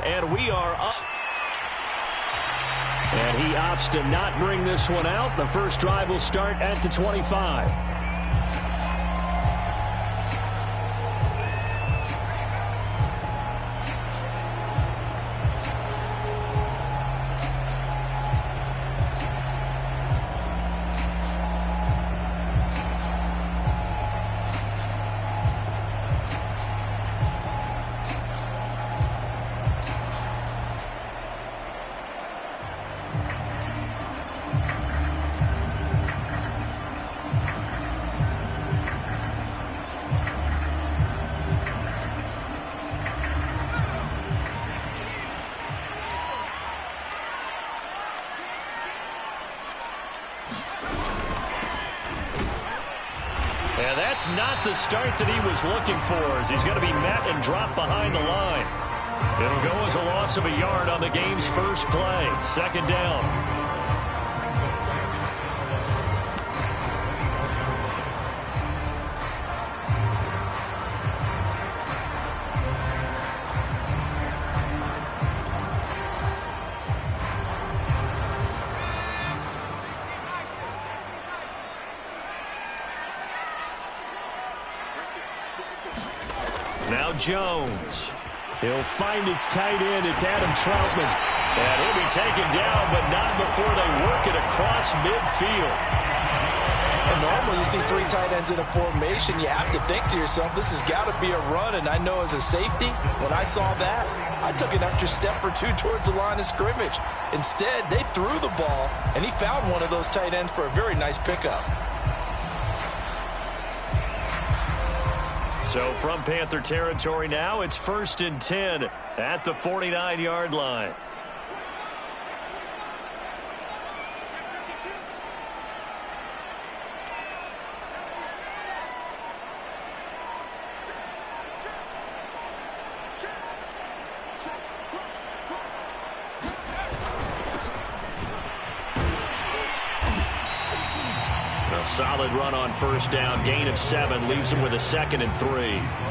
And we are up. And he opts to not bring this one out. The first drive will start at the 25. And that's not the start that he was looking for, as he's going to be met and dropped behind the line. It'll go as a loss of a yard on the game's first play. Second down. Now Jones. He'll find his tight end. It's Adam Troutman. And he'll be taken down, but not before they work it across midfield. And normally you see three tight ends in a formation, you have to think to yourself, this has got to be a run. And I know as a safety, when I saw that, I took an extra step or two towards the line of scrimmage. Instead, they threw the ball, and he found one of those tight ends for a very nice pickup. So from Panther territory now, it's 1st and 10 at the 49-yard line. Solid run on first down, gain of 7, leaves them with a 2nd and 3.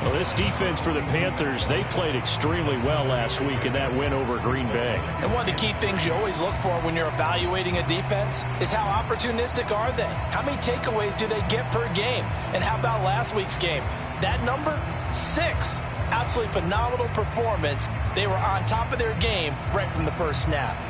Well, this defense for the Panthers, they played extremely well last week in that win over Green Bay. And one of the key things you always look for when you're evaluating a defense is how opportunistic are they? How many takeaways do they get per game? And how about last week's game? That number, 6. Absolutely phenomenal performance. They were on top of their game right from the first snap.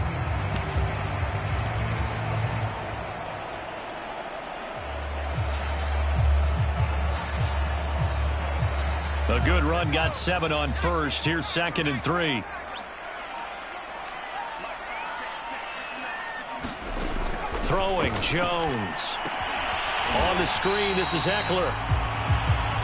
A good run, got 7 on first. Here's 2nd and 3. Throwing, Jones. On the screen, this is Eckler.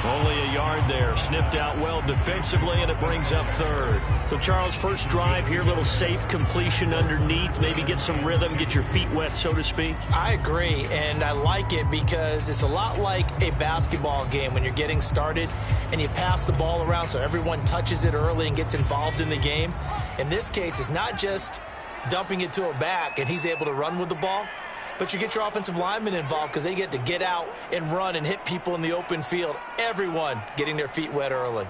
Only a yard there. Sniffed out well defensively, and it brings up 3rd. So, Charles, first drive here, little safe completion underneath. Maybe get some rhythm, get your feet wet, so to speak. I agree, and I like it because it's a lot like a basketball game when you're getting started and you pass the ball around so everyone touches it early and gets involved in the game. In this case, it's not just dumping it to a back and he's able to run with the ball, but you get your offensive linemen involved because they get to get out and run and hit people in the open field. Everyone getting their feet wet early.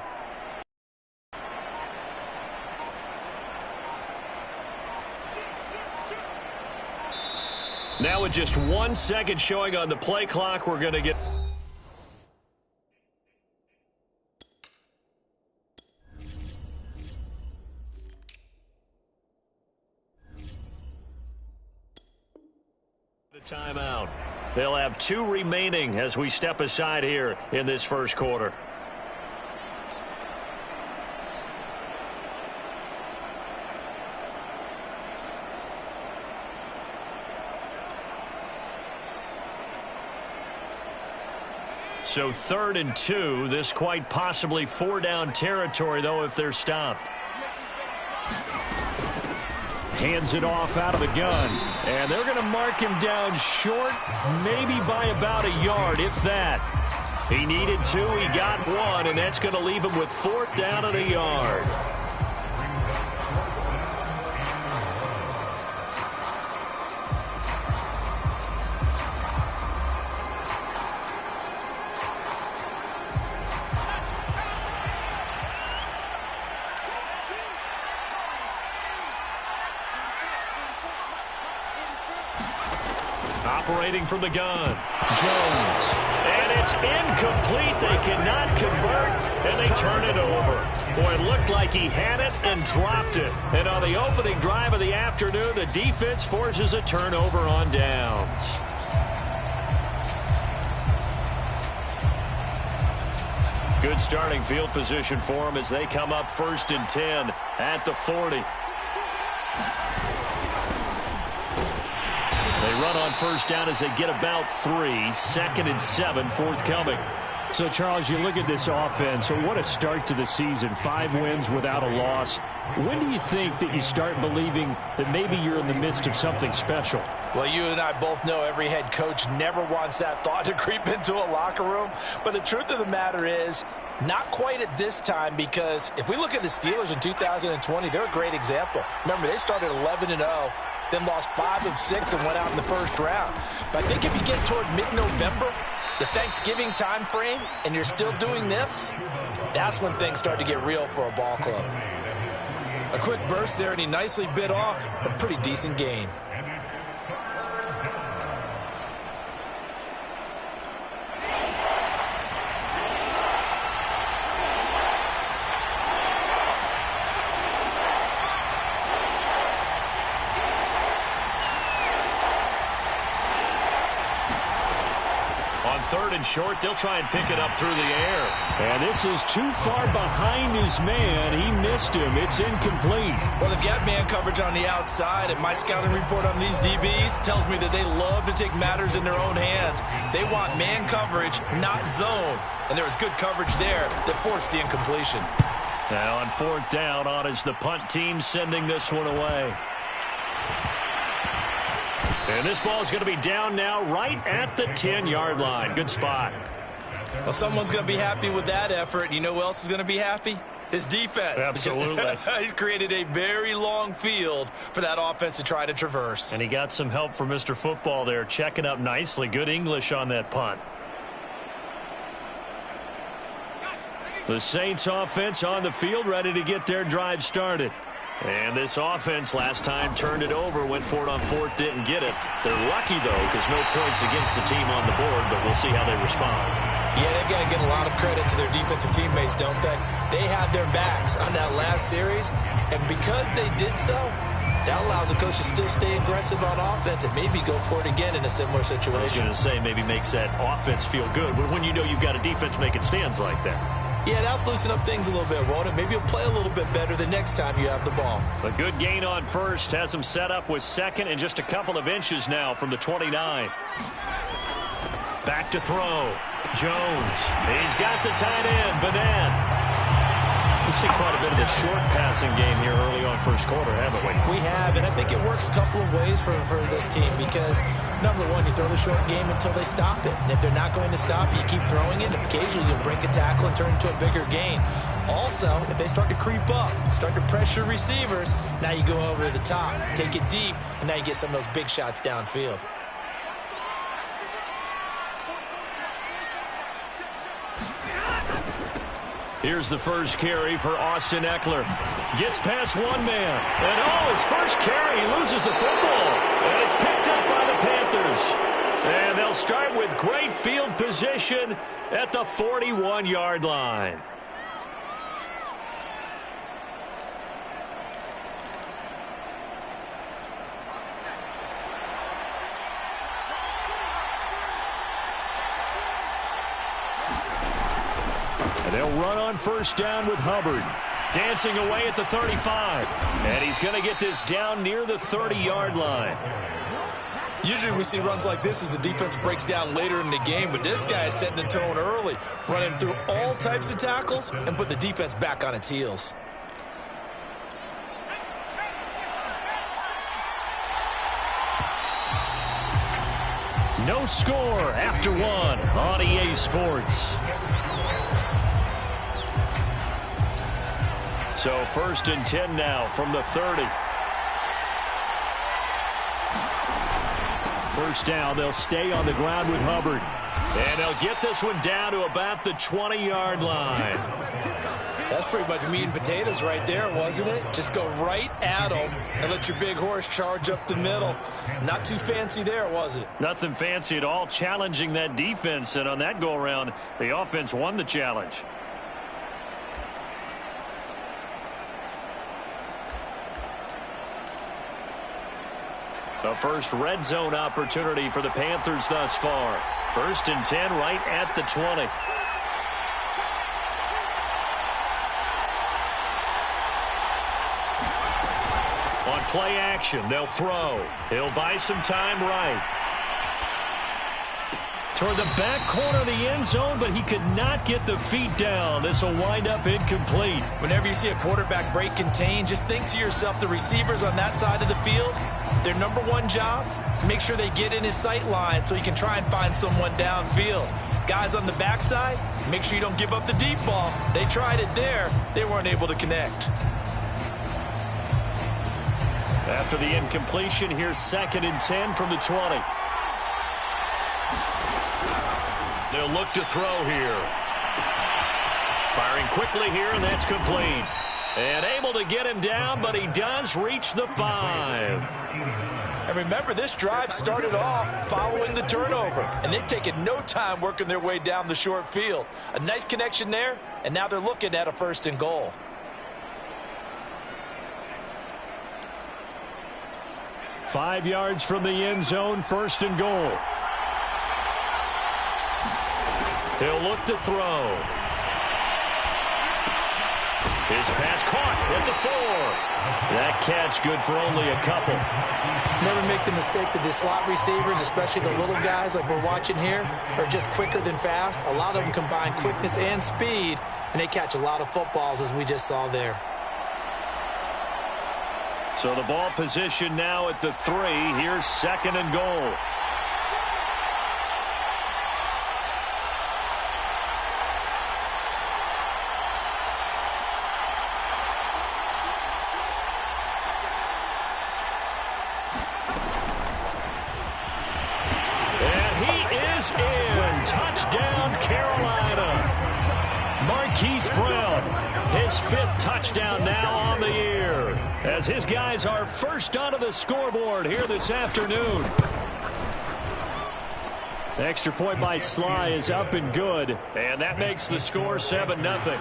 Now with just 1 second showing on the play clock, we're going to get... timeout. They'll have 2 remaining as we step aside here in this first quarter. So 3rd and 2. This quite possibly 4-down territory, though, if they're stopped. Hands it off out of the gun. And they're going to mark him down short, maybe by about a yard, if that. He needed 2, he got 1, and that's going to leave him with 4th down and a yard. Operating from the gun, Jones. And it's incomplete. They cannot convert, and they turn it over. Boy, it looked like he had it and dropped it. And on the opening drive of the afternoon, the defense forces a turnover on downs. Good starting field position for them as they come up 1st and 10 at the 40. They run on 1st down as they get about 3. 2nd and 7 forthcoming. So, Charles, you look at this offense, so what a start to the season. 5 wins without a loss. When do you think that you start believing that maybe you're in the midst of something special? Well, you and I both know every head coach never wants that thought to creep into a locker room. But the truth of the matter is, not quite at this time, because if we look at the Steelers in 2020, they're a great example. Remember, they started 11-0, then lost 5 of 6 and went out in the 1st round. But I think if you get toward mid-November, the Thanksgiving time frame, and you're still doing this, that's when things start to get real for a ball club. A quick burst there, and he nicely bit off a pretty decent gain. On 3rd and short, they'll try and pick it up through the air. And this is too far behind his man. He missed him. It's incomplete. Well, they've got man coverage on the outside, and my scouting report on these DBs tells me that they love to take matters in their own hands. They want man coverage, not zone. And there was good coverage there that forced the incompletion. Now on 4th down, on is the punt team sending this one away. And this ball is going to be down now right at the 10-yard line. Good spot. Well, someone's going to be happy with that effort. You know who else is going to be happy? His defense. Absolutely. He's created a very long field for that offense to try to traverse. And he got some help from Mr. Football there, checking up nicely. Good English on that punt. The Saints offense on the field, ready to get their drive started. And this offense last time turned it over, went for it on 4th, didn't get it. They're lucky, though, because no points against the team on the board, but we'll see how they respond. Yeah, they've got to give a lot of credit to their defensive teammates, don't they? They had their backs on that last series, and because they did so, that allows the coach to still stay aggressive on offense and maybe go for it again in a similar situation. I was going to say maybe makes that offense feel good, but when you know you've got a defense making stands like that. Yeah, that'll loosen up things a little bit, won't it? Maybe you'll play a little bit better the next time you have the ball. A good gain on 1st. Has him set up with 2nd and just a couple of inches now from the 29. Back to throw. Jones. He's got the tight end, Vanette. We've seen quite a bit of the short passing game here early on 1st quarter, haven't we? We have, and I think it works a couple of ways for this team because, number one, you throw the short game until they stop it. And if they're not going to stop it, you keep throwing it. And occasionally you'll break a tackle and turn it into a bigger gain. Also, if they start to creep up, start to pressure receivers, now you go over to the top, take it deep, and now you get some of those big shots downfield. Here's the first carry for Austin Ekeler. Gets past one man. And, his first carry, he loses the football. And it's picked up by the Panthers. And they'll start with great field position at the 41-yard line. They'll run on 1st down with Hubbard. Dancing away at the 35. And he's going to get this down near the 30-yard line. Usually we see runs like this as the defense breaks down later in the game, but this guy is setting the tone early, running through all types of tackles and put the defense back on its heels. No score after one on EA Sports. So 1st and 10 now from the 30. 1st down, they'll stay on the ground with Hubbard. And they'll get this one down to about the 20-yard line. That's pretty much meat and potatoes right there, wasn't it? Just go right at them and let your big horse charge up the middle. Not too fancy there, was it? Nothing fancy at all, challenging that defense, and on that go-around, the offense won the challenge. The first red zone opportunity for the Panthers thus far. 1st and 10 right at the 20. On play action, they'll throw. He'll buy some time right. Toward the back corner of the end zone, but he could not get the feet down. This will wind up incomplete. Whenever you see a quarterback break contain, just think to yourself, the receivers on that side of the field, their number one job, make sure they get in his sight line so he can try and find someone downfield. Guys on the backside, make sure you don't give up the deep ball. They tried it there. They weren't able to connect. After the incompletion, here's 2nd and 10 from the 20. They'll look to throw here. Firing quickly here, and that's complete. And able to get him down, but he does reach the 5. And remember, this drive started off following the turnover, and they've taken no time working their way down the short field. A nice connection there, and now they're looking at a 1st and goal. Five yards from the end zone, 1st and goal. He'll look to throw. His pass caught at the 4. That catch good for only a couple. Never make the mistake that the slot receivers, especially the little guys like we're watching here, are just quicker than fast. A lot of them combine quickness and speed, and they catch a lot of footballs, as we just saw there. So the ball position now at the 3. Here's 2nd and goal. In. Touchdown, Carolina. Marquise Brown, his 5th touchdown now on the year, as his guys are first onto the scoreboard here this afternoon. The extra point by Sly is up and good. And that makes the score 7-0.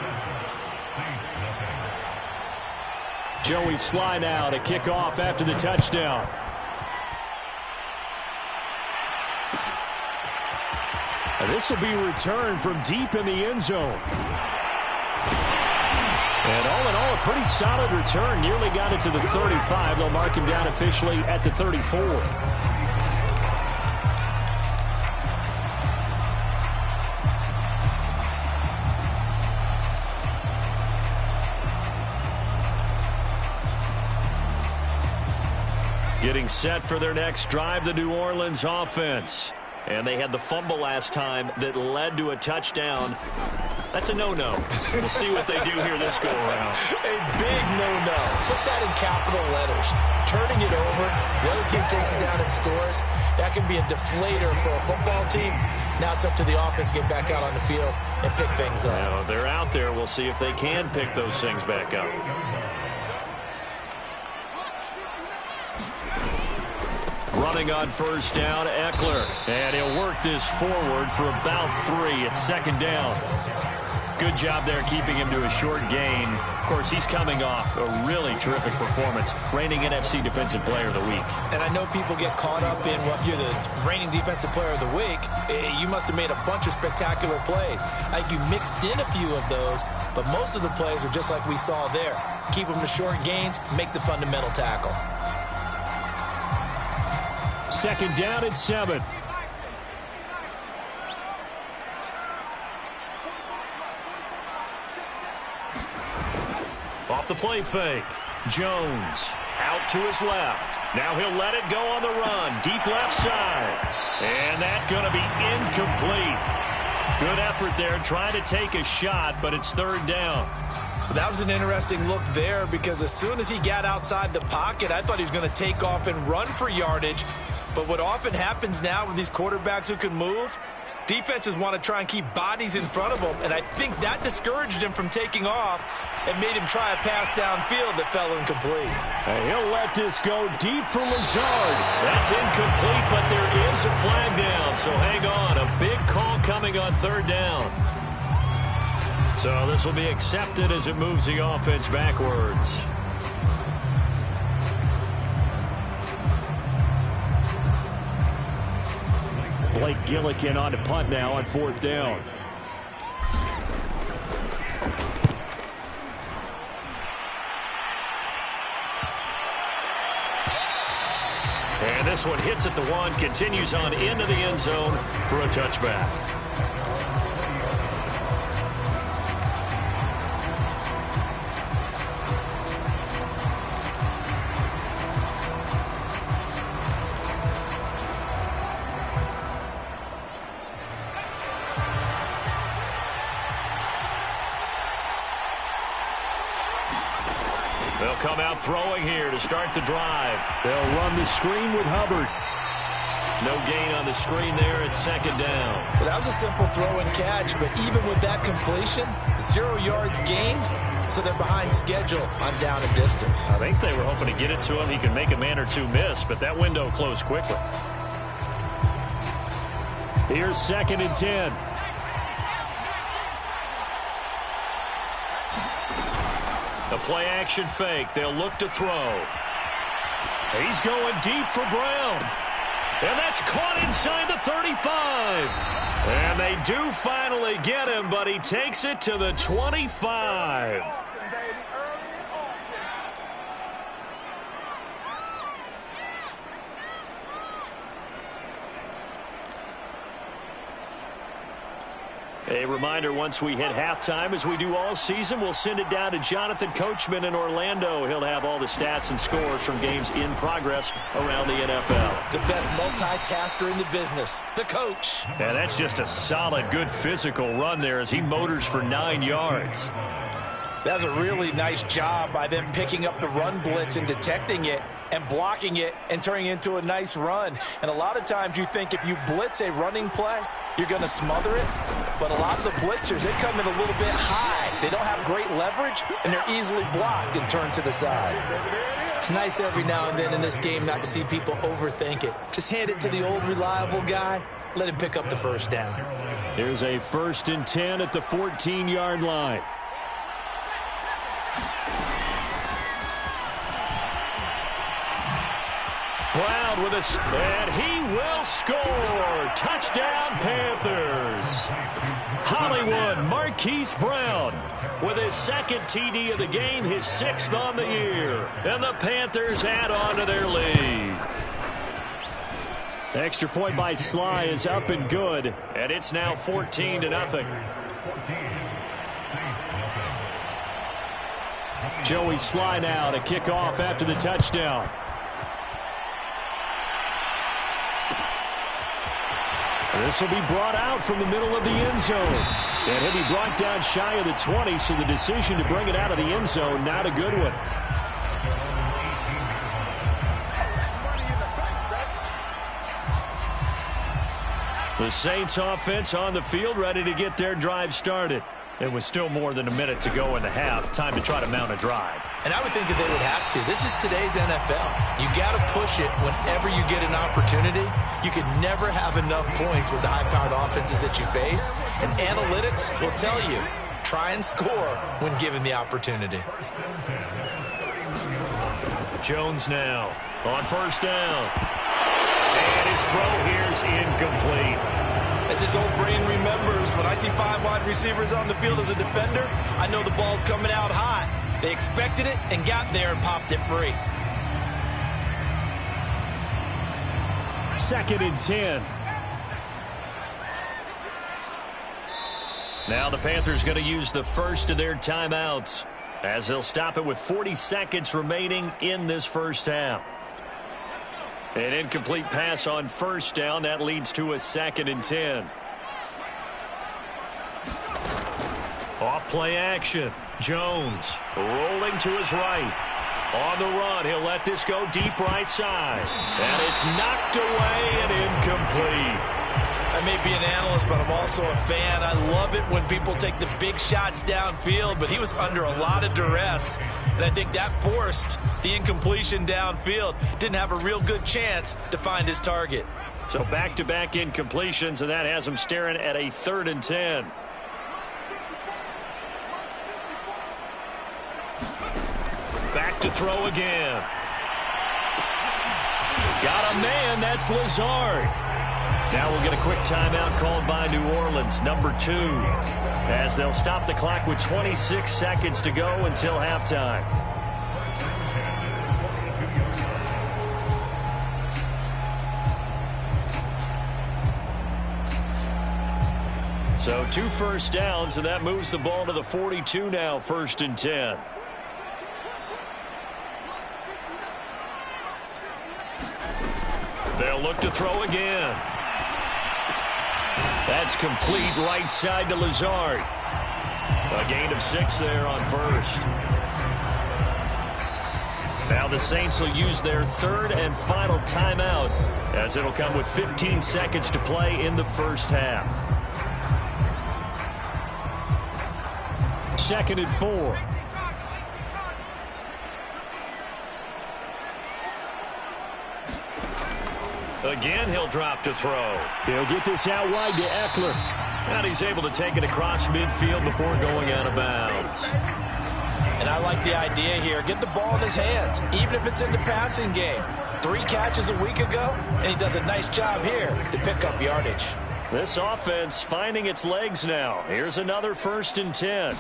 Joey Sly now to kick off after the touchdown. This will be returned from deep in the end zone. And all in all, a pretty solid return. Nearly got it to the 35. They'll mark him down officially at the 34. Getting set for their next drive, the New Orleans offense. And they had the fumble last time that led to a touchdown. That's a no-no. We'll see what they do here this go-around. A big no-no. Put that in capital letters. Turning it over, the other team takes it down and scores. That can be a deflator for a football team. Now it's up to the offense to get back out on the field and pick things up. Now, they're out there. We'll see if they can pick those things back up. Running on 1st down, Eckler. And he'll work this forward for about 3 at 2nd down. Good job there keeping him to a short gain. Of course, he's coming off a really terrific performance, reigning NFC Defensive Player of the Week. And I know people get caught up in, well, if you're the reigning Defensive Player of the Week, you must have made a bunch of spectacular plays. I think you mixed in a few of those, but most of the plays are just like we saw there. Keep them to short gains, make the fundamental tackle. 2nd down and 7. Off the play fake. Jones out to his left. Now he'll let it go on the run. Deep left side. And that's going to be incomplete. Good effort there trying to take a shot, but it's 3rd down. That was an interesting look there because as soon as he got outside the pocket, I thought he was going to take off and run for yardage. But what often happens now with these quarterbacks who can move, Defenses want to try and keep bodies in front of them, and I think that discouraged him from taking off and made him try a pass downfield that fell incomplete. He'll let this go deep for Lazard. That's incomplete, but there is a flag down, so hang on. A big call coming on third down. So this will be accepted as it moves the offense backwards. Blake Gillikin on to punt now on fourth down. And this one hits at the 1, continues on into the end zone for a touchback. They'll come out throwing here to start the drive. They'll run the screen with Hubbard. No gain on the screen there. It's second down. Well, that was a simple throw and catch, but even with that completion, 0 yards gained, so they're behind schedule on down and distance. I think they were hoping to get it to him. He could make a man or two miss, but that window closed quickly. Here's second and 10. A play-action fake. They'll look to throw. He's going deep for Brown. And that's caught inside the 35. And they do finally get him, but he takes it to the 25. A reminder, once we hit halftime, as we do all season, we'll send it down to Jonathan Coachman in Orlando. He'll have all the stats and scores from games in progress around the NFL. The best multitasker in the business, the coach. And that's just a solid, good physical run there as he motors for 9 yards. That was a really nice job by them picking up the run blitz and detecting it and blocking it and turning it into a nice run. And a lot of times you think if you blitz a running play, you're going to smother it. But a lot of the blitzers, they come in a little bit high. They don't have great leverage, and they're easily blocked and turned to the side. It's nice every now and then in this game not to see people overthink it. Just hand it to the old reliable guy. Let him pick up the first down. Here's a 1st and 10 at the 14-yard line. Brown with a, and he will score. Touchdown, Panthers. Hollywood Marquise Brown with his second TD of the game, his 6th on the year. And the Panthers add on to their lead. Extra point by Sly is up and good. And it's now 14-0. Joey Sly now to kick off after the touchdown. This will be brought out from the middle of the end zone. And he'll be brought down shy of the 20, so the decision to bring it out of the end zone, not a good one. The Saints offense on the field, ready to get their drive started. It was still more than a minute to go in the half. Time to try to mount a drive. And I would think that they would have to. This is today's NFL. You got to push it whenever you get an opportunity. You can never have enough points with the high-powered offenses that you face. And analytics will tell you, try and score when given the opportunity. Jones now on first down. And his throw here's incomplete. As his old brain remembers, when I see 5 wide receivers on the field as a defender, I know the ball's coming out hot. They expected it and got there and popped it free. 2nd and 10. Now the Panthers going to use the first of their timeouts as they'll stop it with 40 seconds remaining in this first half. An incomplete pass on first down. That leads to a 2nd and 10. Off play action. Jones rolling to his right. On the run, he'll let this go deep right side. And it's knocked away and incomplete. I may be an analyst, but I'm also a fan. I love it when people take the big shots downfield, but he was under a lot of duress, and I think that forced the incompletion downfield. Didn't have a real good chance to find his target. So back-to-back incompletions, and that has him staring at a 3rd and 10. Back to throw again. Got a man. That's Lazard. Now we'll get a quick timeout called by New Orleans, number 2, as they'll stop the clock with 26 seconds to go until halftime. So 2 first downs, and that moves the ball to the 42 now, 1st and 10. They'll look to throw again. That's complete, right side to Lazard. A gain of 6 there on 1st. Now the Saints will use their 3rd and final timeout, as it'll come with 15 seconds to play in the first half. 2nd and 4. Again, he'll drop to throw. He'll get this out wide to Eckler. And he's able to take it across midfield before going out of bounds. And I like the idea here. Get the ball in his hands, even if it's in the passing game. 3 catches a week ago, and he does a nice job here to pick up yardage. This offense finding its legs now. Here's another 1st and 10.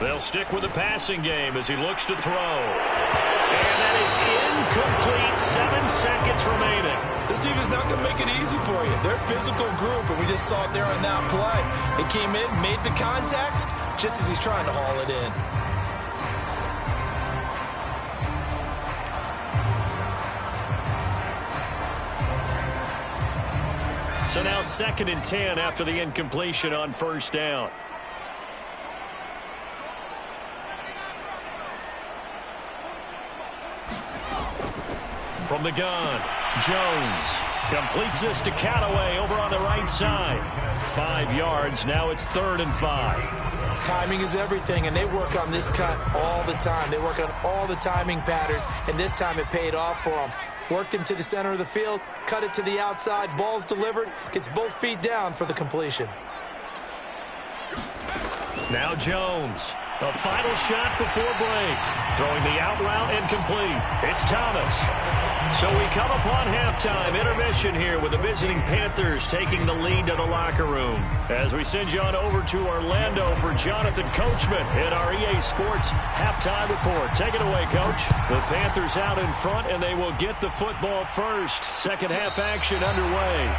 They'll stick with the passing game as he looks to throw. And that is incomplete. 7 seconds remaining. This defense is not going to make it easy for you. They're a physical group, and we just saw it there on that play. It came in, made the contact, just as he's trying to haul it in. So now 2nd and 10 after the incompletion on 1st down. From the gun, Jones completes this to Callaway over on the right side. 5 yards. Now it's 3rd and 5. Timing is everything, and they work on this cut all the time. They work on all the timing patterns, and this time it paid off for them. Worked him to the center of the field, cut it to the outside, ball's delivered, gets both feet down for the completion. Now Jones, a final shot before break. Throwing the out route and complete. It's Thomas. So we come upon halftime intermission here with the visiting Panthers taking the lead to the locker room. As we send you on over to Orlando for Jonathan Coachman in our EA Sports halftime report. Take it away, Coach. The Panthers out in front, and they will get the football first. Second half action underway.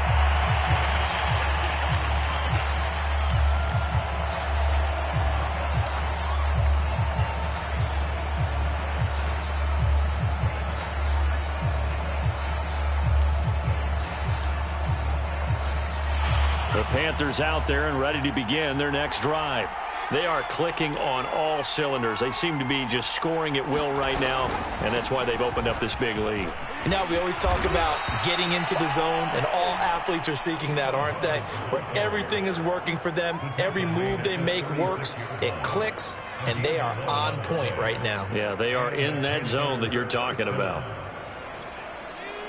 The Panthers out there and ready to begin their next drive. They are clicking on all cylinders. They seem to be just scoring at will right now, and that's why they've opened up this big lead. Now we always talk about getting into the zone, and all athletes are seeking that, aren't they? Where everything is working for them, every move they make works, it clicks, and they are on point right now. Yeah, they are in that zone that you're talking about.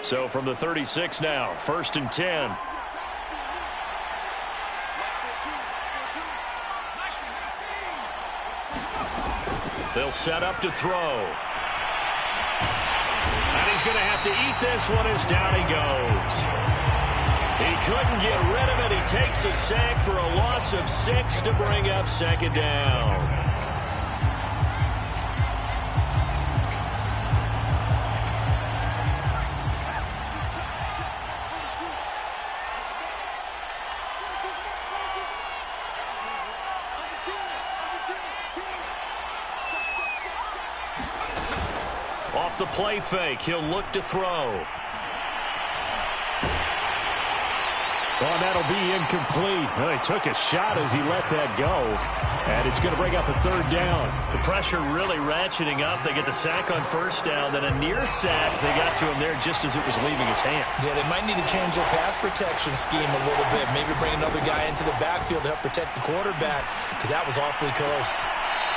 So from the 36 now, 1st and 10. They'll set up to throw. And he's going to have to eat this one as down he goes. He couldn't get rid of it. He takes a sack for a loss of 6 to bring up 2nd down. Off the play fake, he'll look to throw. Oh, that'll be incomplete. Well, he took a shot as he let that go. And it's going to bring up a third down. The pressure really ratcheting up. They get the sack on first down, then a near sack. They got to him there just as it was leaving his hand. Yeah, they might need to change their pass protection scheme a little bit. Maybe bring another guy into the backfield to help protect the quarterback, because that was awfully close.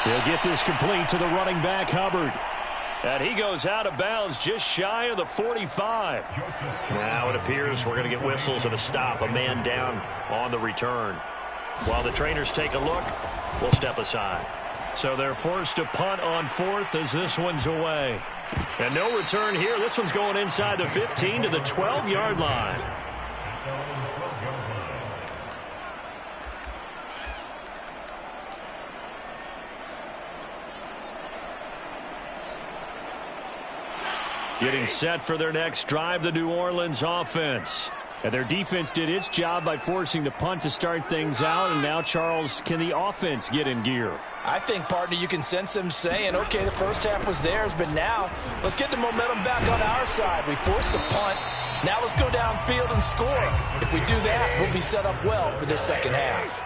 He'll get this complete to the running back, Hubbard. And he goes out of bounds just shy of the 45. Now it appears we're going to get whistles and a stop. A man down on the return. While the trainers take a look, we'll step aside. So they're forced to punt on fourth as this one's away. And no return here. This one's going inside the 15 to the 12-yard line. Getting set for their next drive, the New Orleans offense. And their defense did its job by forcing the punt to start things out. And now, Charles, can the offense get in gear? I think, partner, you can sense them saying, okay, the first half was theirs, but now let's get the momentum back on our side. We forced a punt. Now let's go downfield and score. If we do that, we'll be set up well for this second half.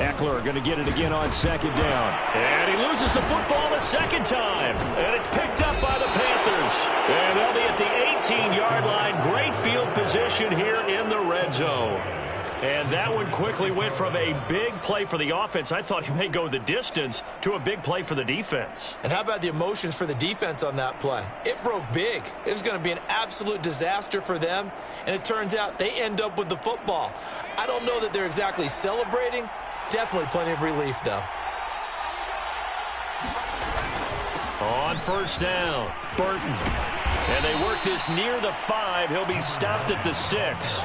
Eckler going to get it again on second down. And he loses the football a second time. And it's picked up by the Panthers. And they'll be at the 18-yard line. Great field position here in the red zone. And that one quickly went from a big play for the offense, I thought he may go the distance, to a big play for the defense. And how about the emotions for the defense on that play? It broke big. It was going to be an absolute disaster for them. And it turns out they end up with the football. I don't know that they're exactly celebrating. Definitely plenty of relief, though. On first down, Burton. And they work this near the 5. He'll be stopped at the 6.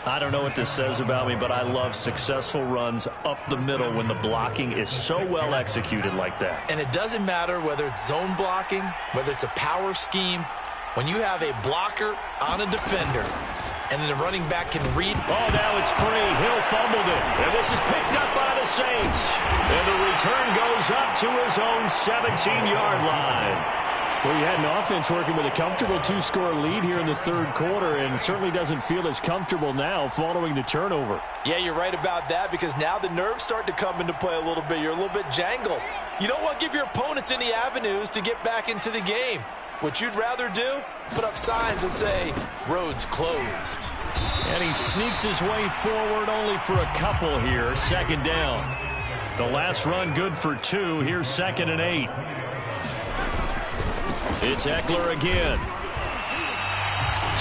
I don't know what this says about me, but I love successful runs up the middle when the blocking is so well executed like that. And it doesn't matter whether it's zone blocking, whether it's a power scheme. When you have a blocker on a defender, and then the running back can read. Oh, now it's free. Hill fumbled it. And this is picked up by the Saints. And the return goes up to his own 17-yard line. Well, you had an offense working with a comfortable 2-score lead here in the third quarter, and certainly doesn't feel as comfortable now following the turnover. Yeah, you're right about that, because now the nerves start to come into play a little bit. You're a little bit jangled. You don't want to give your opponents any avenues to get back into the game. What you'd rather do, put up signs that say, roads closed. And he sneaks his way forward only for a couple here. Second down. The last run good for 2. Here's 2nd and 8. It's Eckler again.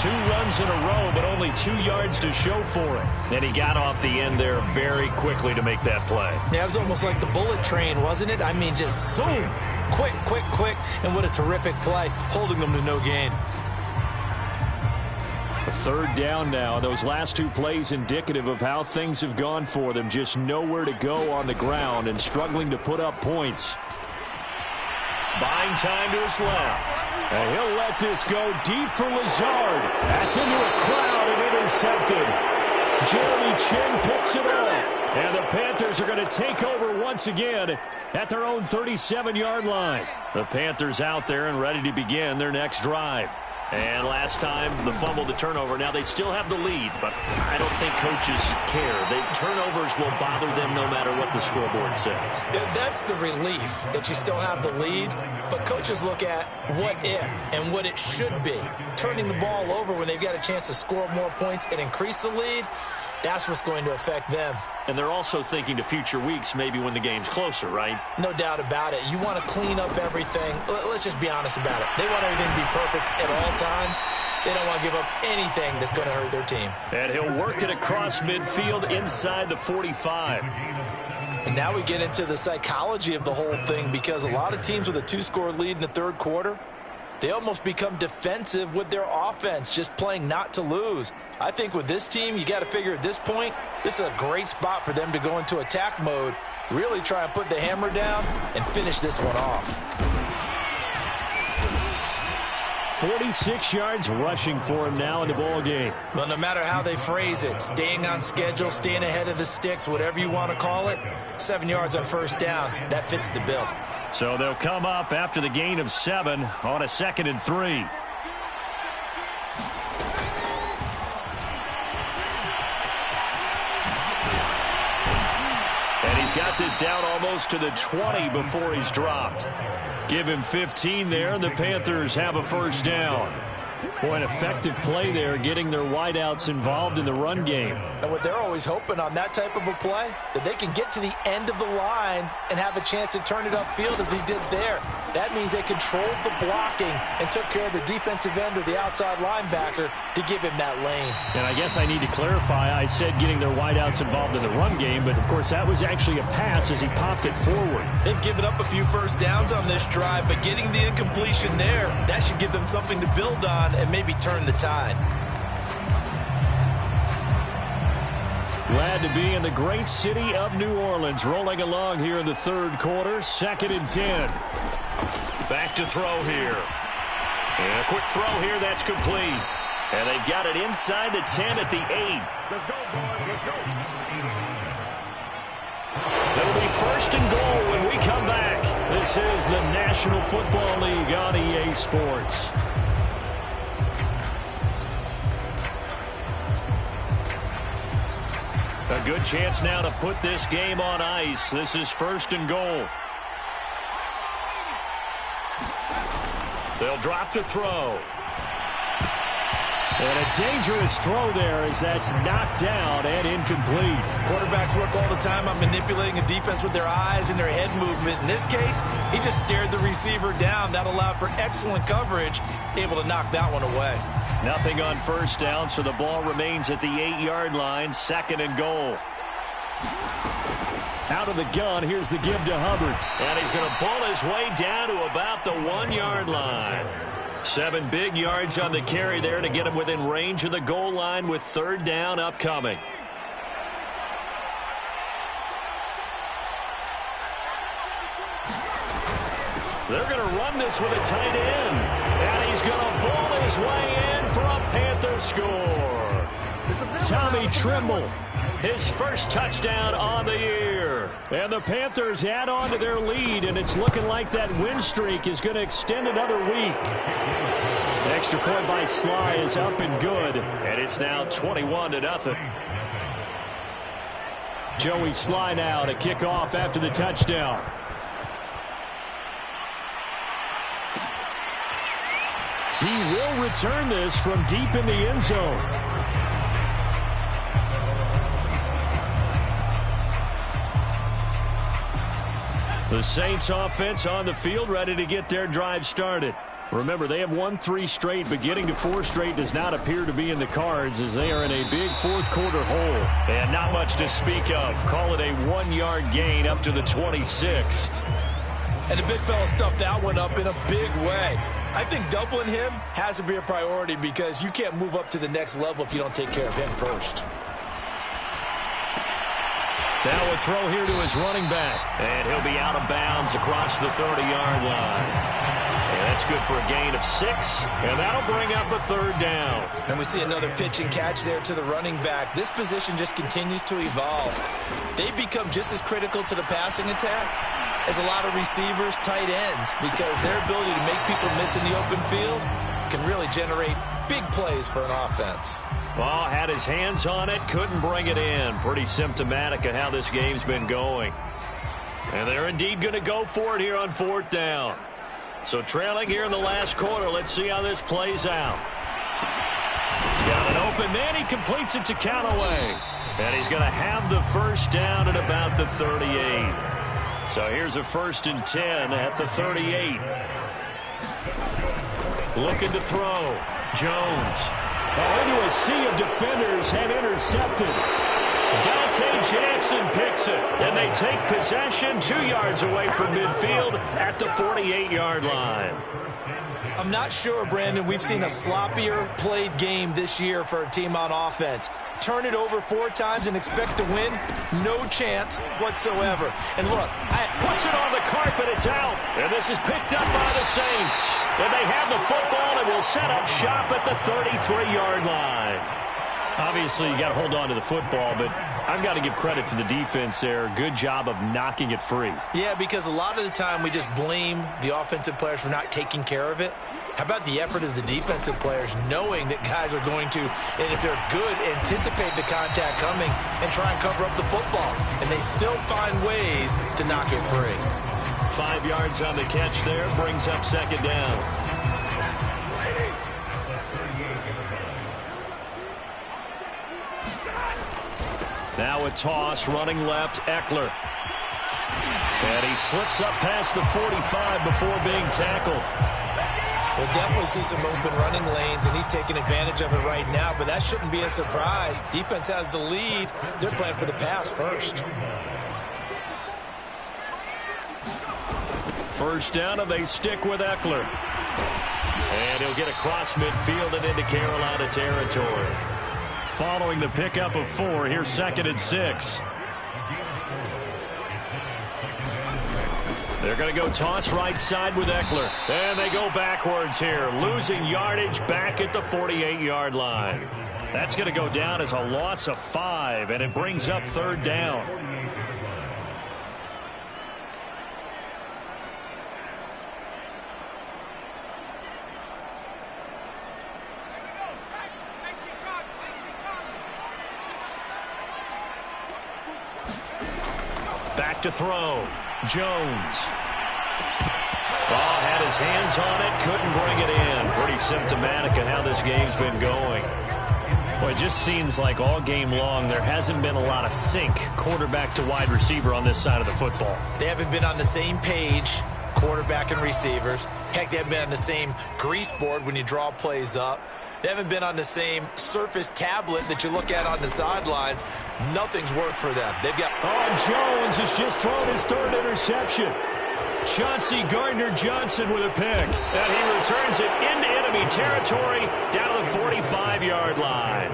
2 runs in a row, but only 2 yards to show for it. And he got off the end there very quickly to make that play. Yeah, it was almost like the bullet train, wasn't it? I mean, just zoom. Quick, quick, quick, and what a terrific play, holding them to no gain. A third down now. Those last 2 plays indicative of how things have gone for them. Just nowhere to go on the ground and struggling to put up points. Buying time to his left. And he'll let this go deep for Lazard. That's into a crowd and intercepted. Jeremy Chin picks it off. And the Panthers are going to take over once again at their own 37-yard line. The Panthers out there and ready to begin their next drive. And last time, the fumble, the turnover. Now they still have the lead, but I don't think coaches care. The turnovers will bother them no matter what the scoreboard says. That's the relief, that you still have the lead. But coaches look at what if and what it should be. Turning the ball over when they've got a chance to score more points and increase the lead, that's what's going to affect them. And they're also thinking to future weeks, maybe when the game's closer, right? No doubt about it. You want to clean up everything. Let's just be honest about it. They want everything to be perfect at all times. They don't want to give up anything that's going to hurt their team. And he'll work it across midfield inside the 45. And now we get into the psychology of the whole thing, because a lot of teams with a 2-score lead in the third quarter, they almost become defensive with their offense, just playing not to lose. I think with this team, you got to figure at this point, this is a great spot for them to go into attack mode, really try and put the hammer down and finish this one off. 46 yards rushing for him now in the ball game. Well, no matter how they phrase it, staying on schedule, staying ahead of the sticks, whatever you want to call it, 7 yards on first down, that fits the bill. So they'll come up after the gain of 7 on a 2nd and 3. And he's got this down almost to the 20 before he's dropped. Give him 15 there, and the Panthers have a first down. Boy, an effective play there, getting their wideouts involved in the run game. And what they're always hoping on that type of a play, that they can get to the end of the line and have a chance to turn it upfield as he did there. That means they controlled the blocking and took care of the defensive end or the outside linebacker to give him that lane. And I guess I need to clarify, I said getting their wideouts involved in the run game, but of course that was actually a pass as he popped it forward. They've given up a few first downs on this drive, but getting the incompletion there, that should give them something to build on and maybe turn the tide. Glad to be in the great city of New Orleans, rolling along here in the third quarter, 2nd and 10. Back to throw here. And a quick throw here, that's complete. And they've got it inside the 10 at the 8. Let's go, boys, let's go. It'll be 1st and goal when we come back. This is the National Football League on EA Sports. A good chance now to put this game on ice. This is 1st and goal. They'll drop to throw. And a dangerous throw there as that's knocked down and incomplete. Quarterbacks work all the time on manipulating a defense with their eyes and their head movement. In this case, he just stared the receiver down. That allowed for excellent coverage, able to knock that one away. Nothing on first down, so the ball remains at the 8-yard line, 2nd and goal. Out of the gun, here's the give to Hubbard. And he's going to pull his way down to about the 1-yard line. 7 big yards on the carry there to get him within range of the goal line with 3rd down upcoming. They're going to run this with a tight end. And he's going to ball his way in for a Panther score. Tommy Tremble, his first touchdown on the year. And the Panthers add on to their lead, and it's looking like that win streak is going to extend another week. Extra point by Sly is up and good. And it's now 21-0. Joey Sly now to kick off after the touchdown. He will return this from deep in the end zone. The Saints offense on the field, ready to get their drive started. Remember, they have won 3 straight, but getting to 4 straight does not appear to be in the cards as they are in a big fourth quarter hole. And not much to speak of. Call it a 1-yard gain up to the 26. And the big fella stuffed that one up in a big way. I think doubling him has to be a priority because you can't move up to the next level if you don't take care of him first. Now a throw here to his running back. And he'll be out of bounds across the 30-yard line. And that's good for a gain of 6. And that'll bring up a 3rd down. And we see another pitch and catch there to the running back. This position just continues to evolve. They've become just as critical to the passing attack as a lot of receivers, tight ends, because their ability to make people miss in the open field can really generate big plays for an offense. Well, had his hands on it, couldn't bring it in. Pretty symptomatic of how this game's been going. And they're indeed going to go for it here on 4th down. So trailing here in the last quarter, let's see how this plays out. He's got it open, then he completes it to Callaway. And he's going to have the first down at about the 38. So here's a 1st and 10 at the 38. Looking to throw. Jones. Into a sea of defenders and intercepted. Dante Jackson picks it, and they take possession 2 yards away from midfield at the 48-yard line. I'm not sure, Brandon, we've seen a sloppier played game this year for a team on offense. Turn it over 4 times and expect to win? No chance whatsoever. And look, puts it on the carpet. It's out. And this is picked up by the Saints. And they have the football and will set up shop at the 33-yard line. Obviously, you got to hold on to the football, but I've got to give credit to the defense there. Good job of knocking it free. Yeah, because a lot of the time we just blame the offensive players for not taking care of it. How about the effort of the defensive players knowing that guys are going to, and if they're good, anticipate the contact coming and try and cover up the football. And they still find ways to knock it free. 5 yards on the catch there, brings up second down. Now a toss, running left, Eckler. And he slips up past the 45 before being tackled. We'll definitely see some open running lanes, and he's taking advantage of it right now, but that shouldn't be a surprise. Defense has the lead. They're playing for the pass first. First down, and they stick with Eckler. And he'll get across midfield and into Carolina territory. Following the pickup of 4, here's 2nd and 6. They're going to go toss right side with Eckler. And they go backwards here, losing yardage back at the 48-yard line. That's going to go down as a loss of 5, and it brings up 3rd down. Back to throw. Jones. Had his hands on it, couldn't bring it in. Pretty symptomatic of how this game's been going. Well, it just seems like all game long there hasn't been a lot of sync quarterback to wide receiver on this side of the football. They haven't been on the same page, quarterback and receivers. Heck, they haven't been on the same grease board when you draw plays up. They haven't been on the same Surface tablet that you look at on the sidelines. Nothing's worked for them. They've got... Jones has just thrown his 3rd interception. Chauncey Gardner-Johnson with a pick. And he returns it into enemy territory down to the 45-yard line.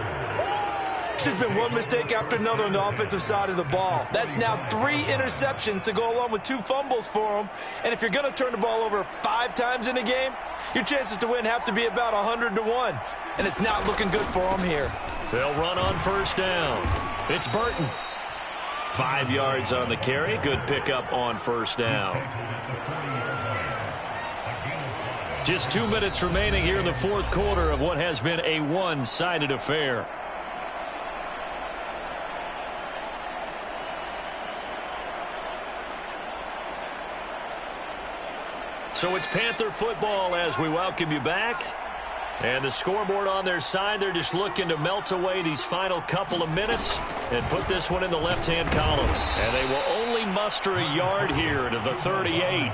It's just been one mistake after another on the offensive side of the ball. That's now 3 interceptions to go along with 2 fumbles for them. And if you're going to turn the ball over 5 times in a game, your chances to win have to be about 100-1. And it's not looking good for them here. They'll run on first down. It's Burton. 5 yards on the carry. Good pickup on first down. Just 2 minutes remaining here in the 4th quarter of what has been a one-sided affair. So it's Panther football as we welcome you back. And the scoreboard on their side, they're just looking to melt away these final couple of minutes and put this one in the left-hand column. And they will only muster a yard here to the 38.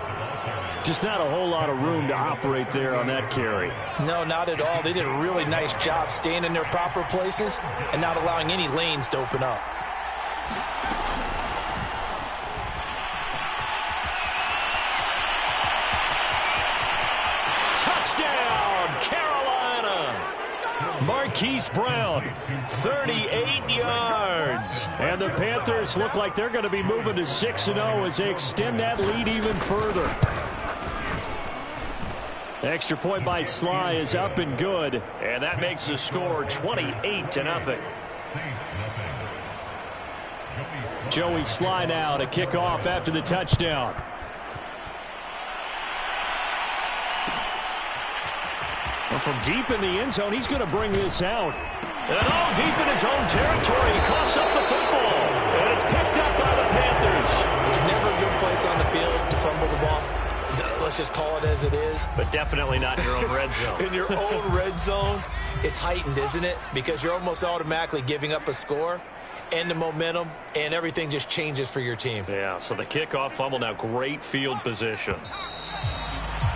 Just not a whole lot of room to operate there on that carry. No, not at all. They did a really nice job staying in their proper places and not allowing any lanes to open up. Marquise Brown, 38 yards. And the Panthers look like they're going to be moving to 6-0 as they extend that lead even further. Extra point by Sly is up and good. And that makes the score 28-0. Joey Sly now to kick off after the touchdown. Well, from deep in the end zone, he's going to bring this out. And deep in his own territory, he coughs up the football. And it's picked up by the Panthers. There's never a good place on the field to fumble the ball. Let's just call it as it is. But definitely not in your own red zone. In your own red zone, it's heightened, isn't it? Because you're almost automatically giving up a score and the momentum, and everything just changes for your team. Yeah, so the kickoff fumble, now great field position.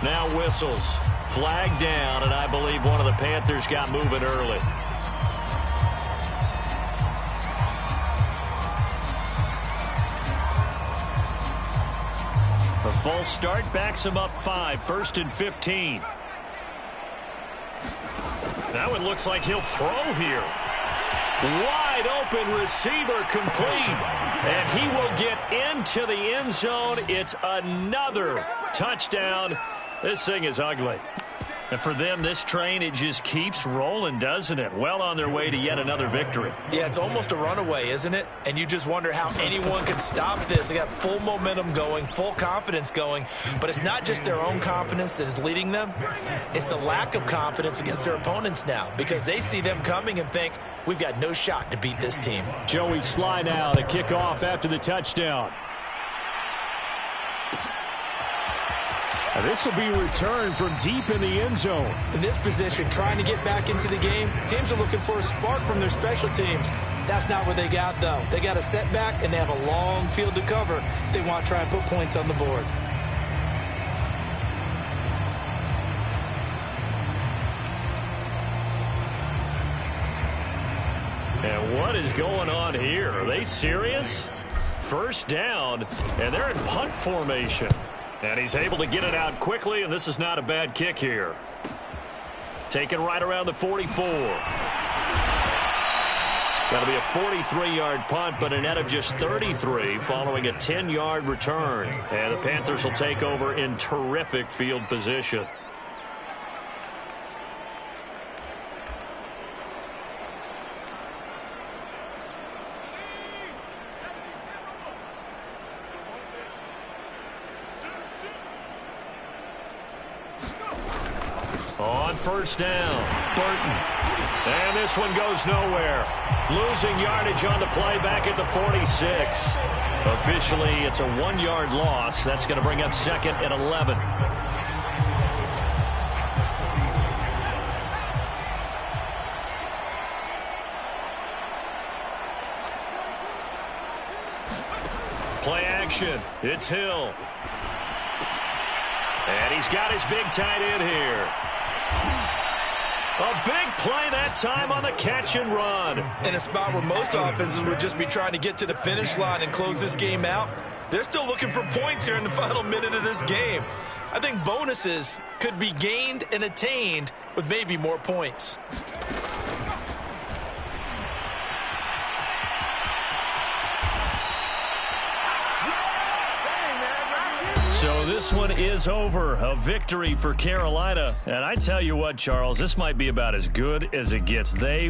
Now whistles. Flag down, and I believe one of the Panthers got moving early. A false start backs him up 5, 1st and 15. Now it looks like he'll throw here. Wide open receiver complete. And he will get into the end zone. It's another touchdown. This thing is ugly. And for them, this train, it just keeps rolling, doesn't it? Well on their way to yet another victory. Yeah, it's almost a runaway, isn't it? And you just wonder how anyone could stop this. They got full momentum going, full confidence going. But it's not just their own confidence that is leading them. It's the lack of confidence against their opponents now, because they see them coming and think, we've got no shot to beat this team. Joey Sly now to kick off after the touchdown. And this will be returned from deep in the end zone. In this position, trying to get back into the game, teams are looking for a spark from their special teams. That's not what they got, though. They got a setback, and they have a long field to cover if they want to try and put points on the board. And what is going on here? Are they serious? First down, and they're in punt formation. And he's able to get it out quickly, and this is not a bad kick here. Taken right around the 44. That'll be a 43-yard punt, but a net of just 33 following a 10-yard return. And the Panthers will take over in terrific field position. On first down, Burton. And this one goes nowhere. Losing yardage on the play back at the 46. Officially, it's a 1-yard loss. That's going to bring up second and 11. Play action. It's Hill. And he's got his big tight end here. A big play that time on the catch and run. In a spot where most offenses would just be trying to get to the finish line and close this game out, they're still looking for points here in the final minute of this game. I think bonuses could be gained and attained with maybe more points. So this one is over. A victory for Carolina. And I tell you what, Charles, this might be about as good as it gets. They